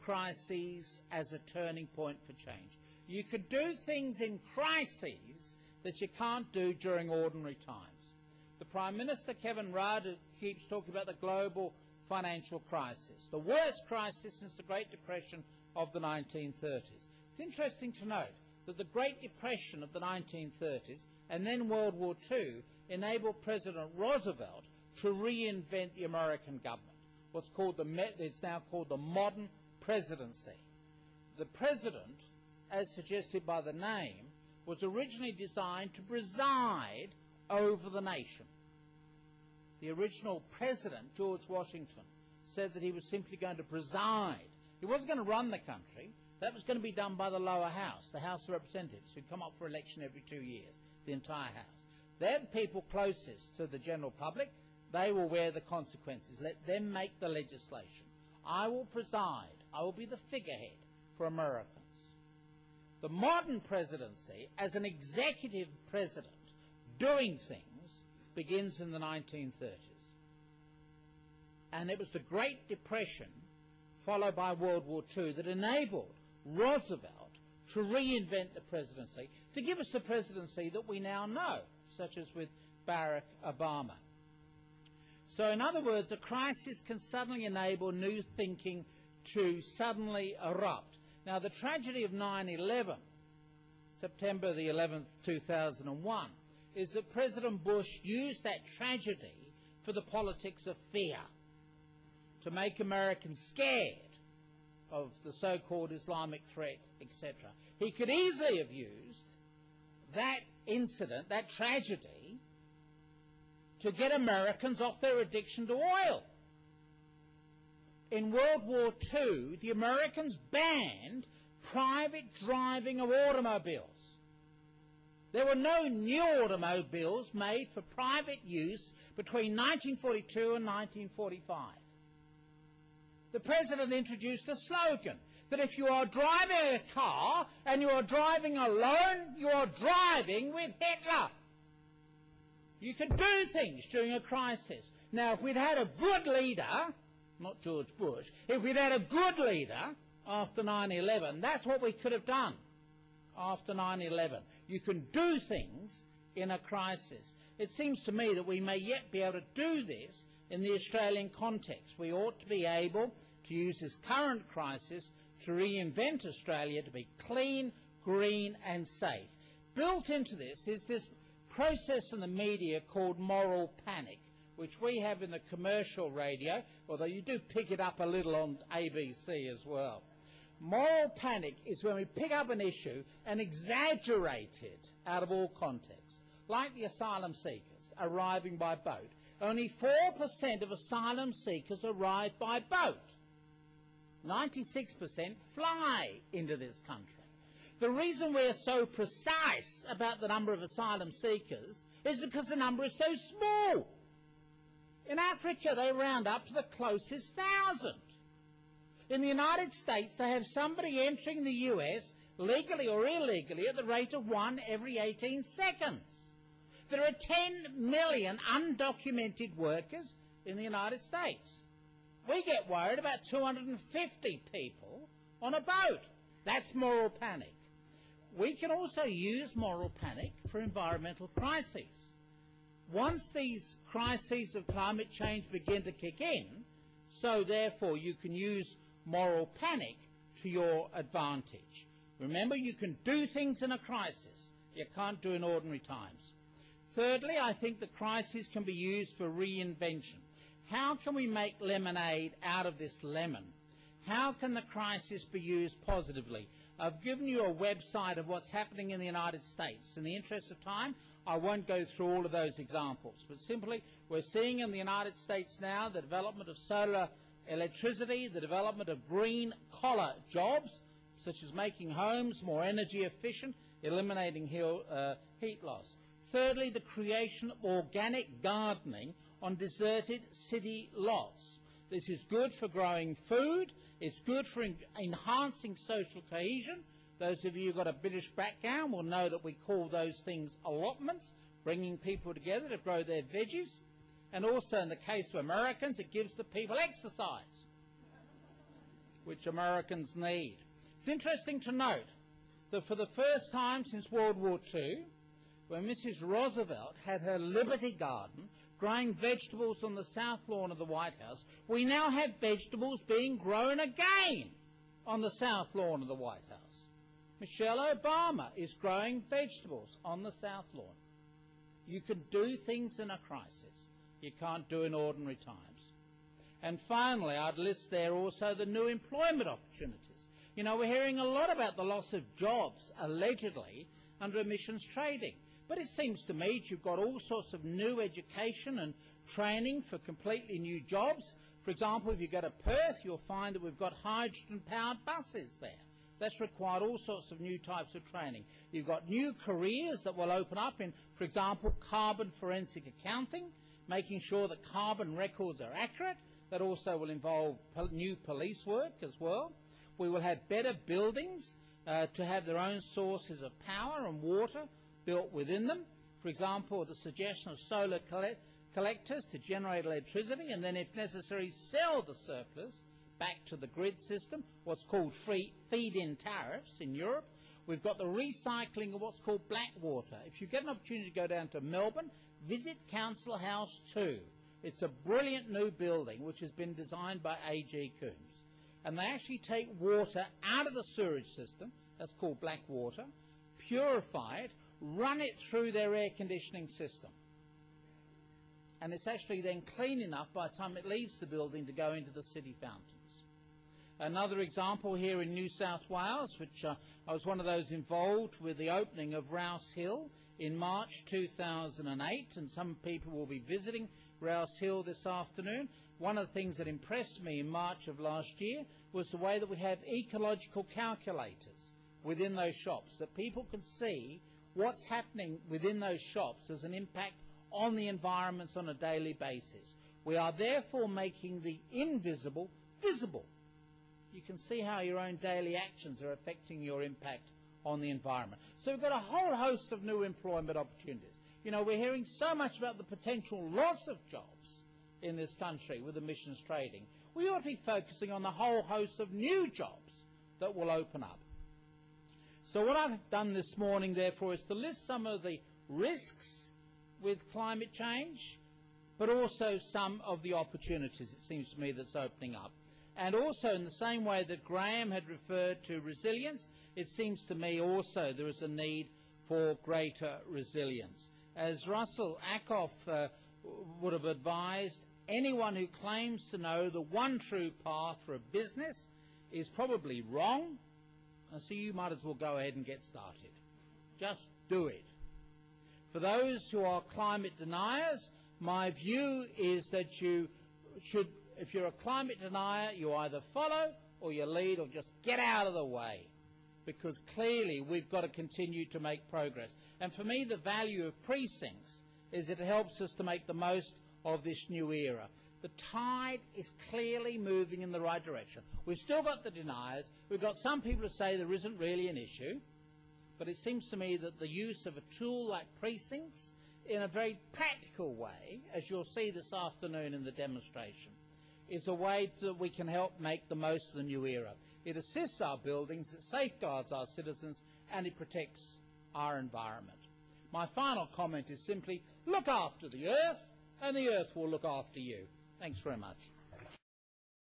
crises as a turning point for change. You could do things in crises that you can't do during ordinary times. The Prime Minister, Kevin Rudd, keeps talking about the global financial crisis, the worst crisis since the Great Depression of the 1930s. It's interesting to note that the Great Depression of the 1930s and then World War II enabled President Roosevelt to reinvent the American government. It's now called the modern presidency. The president, as suggested by the name, was originally designed to preside over the nation. The original president, George Washington, said that he was simply going to preside. He wasn't going to run the country. That was going to be done by the lower house, the House of Representatives, who come up for election every 2 years, the entire house. They're the people closest to the general public. They will bear the consequences. Let them make the legislation. I will preside. I will be the figurehead for Americans. The modern presidency, as an executive president doing things, begins in the 1930s. And it was the Great Depression, followed by World War II, that enabled Roosevelt to reinvent the presidency, to give us the presidency that we now know, such as with Barack Obama. So in other words, a crisis can suddenly enable new thinking to suddenly erupt. Now the tragedy of 9/11, September the 11th, 2001, is that President Bush used that tragedy for the politics of fear, to make Americans scared of the so-called Islamic threat, etc. He could easily have used that incident, that tragedy, to get Americans off their addiction to oil. In World War II, the Americans banned private driving of automobiles. There were no new automobiles made for private use between 1942 and 1945. The President introduced a slogan that if you are driving a car and you are driving alone, you are driving with Hitler. You can do things during a crisis. Now, if we'd had a good leader, not George Bush, if we'd had a good leader after 9/11, that's what we could have done after 9/11. You can do things in a crisis. It seems to me that we may yet be able to do this in the Australian context. We ought to be able to use this current crisis to reinvent Australia to be clean, green and safe. Built into this is this process in the media called moral panic, which we have in the commercial radio, although you do pick it up a little on ABC as well. Moral panic is when we pick up an issue and exaggerate it out of all context, like the asylum seekers arriving by boat. Only 4% of asylum seekers arrive by boat. 96% fly into this country. The reason we're so precise about the number of asylum seekers is because the number is so small. In Africa, they round up to the closest 1,000. In the United States, they have somebody entering the US, legally or illegally, at the rate of 1 every 18 seconds. There are 10 million undocumented workers in the United States. We get worried about 250 people on a boat. That's moral panic. We can also use moral panic for environmental crises. Once these crises of climate change begin to kick in, so therefore you can use moral panic to your advantage. Remember, you can do things in a crisis you can't do in ordinary times. Thirdly, I think the crisis can be used for reinvention. How can we make lemonade out of this lemon? How can the crisis be used positively? I've given you a website of what's happening in the United States. In the interest of time, I won't go through all of those examples, but simply we're seeing in the United States now the development of solar electricity, the development of green-collar jobs, such as making homes more energy efficient, eliminating heat loss. Thirdly, the creation of organic gardening on deserted city lots. This is good for growing food. It's good for enhancing social cohesion. Those of you who've got a British background will know that we call those things allotments, bringing people together to grow their veggies. And also in the case of Americans, it gives the people exercise. which Americans need. It's interesting to note that for the first time since World War II, when Mrs. Roosevelt had her Liberty Garden growing vegetables on the south lawn of the White House, we now have vegetables being grown again on the south lawn of the White House. Michelle Obama is growing vegetables on the south lawn. You can do things in a crisis you can't do in ordinary times. And finally, I'd list there also the new employment opportunities. You know, we're hearing a lot about the loss of jobs, allegedly, under emissions trading. But it seems to me that you've got all sorts of new education and training for completely new jobs. For example, if you go to Perth, you'll find that we've got hydrogen-powered buses there. That's required all sorts of new types of training. You've got new careers that will open up in, for example, carbon forensic accounting, making sure that carbon records are accurate. That also will involve new police work as well. We will have better buildings to have their own sources of power and water built within them. For example, the suggestion of solar collectors to generate electricity and then, if necessary, sell the surplus back to the grid system, what's called free feed-in tariffs in Europe. We've got the recycling of what's called black water. If you get an opportunity to go down to Melbourne, visit Council House 2. It's a brilliant new building which has been designed by A.G. Coombs. And they actually take water out of the sewage system, that's called black water, purify it, run it through their air conditioning system. And it's actually then clean enough by the time it leaves the building to go into the city fountains. Another example here in New South Wales, which I was one of those involved with the opening of Rouse Hill in March 2008, and some people will be visiting Rouse Hill this afternoon. One of the things that impressed me in March of last year was the way that we have ecological calculators within those shops, that people can see what's happening within those shops as an impact on the environments on a daily basis. We are therefore making the invisible visible. You can see how your own daily actions are affecting your impact on the environment. So we've got a whole host of new employment opportunities. You know, we're hearing so much about the potential loss of jobs in this country with emissions trading. We ought to be focusing on the whole host of new jobs that will open up. So what I've done this morning, therefore, is to list some of the risks with climate change, but also some of the opportunities, it seems to me, that's opening up. And also, in the same way that Graham had referred to resilience, it seems to me also there is a need for greater resilience. As Russell Ackoff would have advised, anyone who claims to know the one true path for a business is probably wrong, and so you might as well go ahead and get started. Just do it. For those who are climate deniers, my view is that you should, if you're a climate denier, you either follow or you lead or just get out of the way, because clearly we've got to continue to make progress. And for me, the value of precincts is it helps us to make the most of this new era. The tide is clearly moving in the right direction. We've still got the deniers. We've got some people who say there isn't really an issue. But it seems to me that the use of a tool like precincts in a very practical way, as you'll see this afternoon in the demonstration, is a way that we can help make the most of the new era. It assists our buildings, it safeguards our citizens, and it protects our environment. My final comment is simply, look after the earth, and the earth will look after you. Thanks very much.